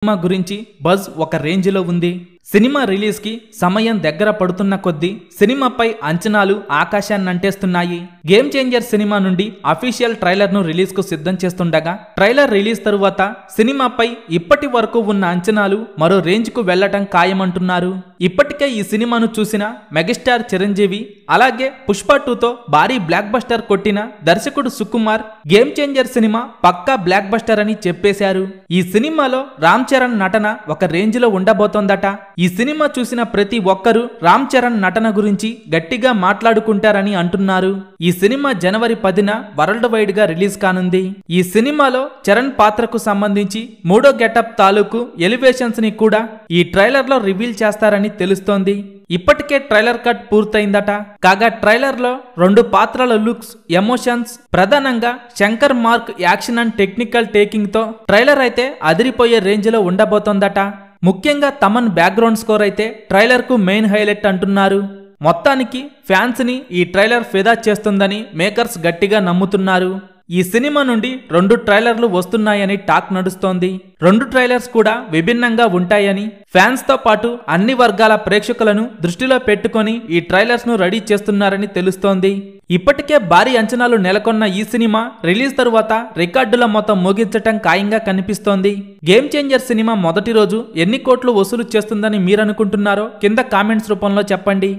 Cinema గురించి buzz ఒక రేంజ్లో ఉంది. సినిమా రిలీజ్కి సమయం దగ్గర పడుతున్న కొద్దీ సినిమాపై అంచనాలు ఆకాశాన్ని అంటేస్తున్నాయి. గేమ్ చేంజర్ సినిమా నుండి అఫీషియల్ ట్రైలర్ను రిలీజ్కు సిద్ధం చేస్తుండగా ట్రైలర్ రిలీజ్ తరువాత సినిమాపై ఇప్పటి వరకు ఉన్న అంచనాలు మరో రేంజ్కు వెళ్లటం ఖాయమంటున్నారు. ఇప్పటికే ఈ సినిమాను చూసిన మెగాస్టార్ చిరంజీవి అలాగే పుష్ప 2తో భారీ బ్లాక్ బస్టర్ కొట్టిన దర్శకుడు సుకుమార్ గేమ్ చేంజర్ సినిమా పక్కా బ్లాక్ బస్టర్ అని చెప్పేశారు. ఈ సినిమాలో రామ్ చరణ్ నటన ఒక రేంజ్లో ఉండబోతోందట. ఈ సినిమా చూసిన ప్రతి ఒక్కరూ రామ్ చరణ్ నటన గురించి గట్టిగా మాట్లాడుకుంటారని అంటున్నారు. ఈ సినిమా జనవరి 10న వరల్డ్ వైడ్ గా రిలీజ్ కానుంది. ఈ సినిమాలో చరణ్ పాత్రకు సంబంధించి మూడో గెటప్ తాలూకు ఎలివేషన్స్ ని కూడా ఈ ట్రైలర్ లో రివీల్ చేస్తారని తెలుస్తోంది. ఇప్పటికే ట్రైలర్ కట్ పూర్తయిందట. కాగా ట్రైలర్ లో 2 పాత్రల లుక్స్, ఎమోషన్స్, ప్రధానంగా Shankar mark action and technical taking తో ట్రైలర్ అయితే అదిరిపోయే రేంజ్ లో ఉండబోతోందట. ముఖ్యంగా తమన్ బ్యాక్గ్రౌండ్ స్కోర్ అయితే ట్రైలర్ కు మెయిన్ హైలైట్ అంటున్నారు. మొత్తానికి ఫ్యాన్స్ ని ఈ ట్రైలర్ ఫిదా చేస్తుందని మేకర్స్ గట్టిగా నమ్ముతున్నారు. ఈ సినిమా నుండి 2 ట్రైలర్లు వస్తున్నాయని టాక్ నడుస్తోంది. 2 ట్రైలర్స్ కూడా విభిన్నంగా ఉంటాయని, ఫ్యాన్స్ తో పాటు అన్ని వర్గాల ప్రేక్షకులను దృష్టిలో పెట్టుకొని ఈ ట్రైలర్స్ ను రెడీ చేస్తున్నారని తెలుస్తోంది. ఇప్పటికే భారీ అంచనాలు నెలకొన్న ఈ సినిమా రిలీజ్ తరువాత రికార్డుల మొత్తం మోగించటం ఖాయంగా కనిపిస్తోంది. గేమ్ చేంజర్ సినిమా మొదటి రోజు ఎన్ని కోట్లు వసూలు చేస్తుందని మీరనుకుంటున్నారో కింద కామెంట్స్ రూపంలో చెప్పండి.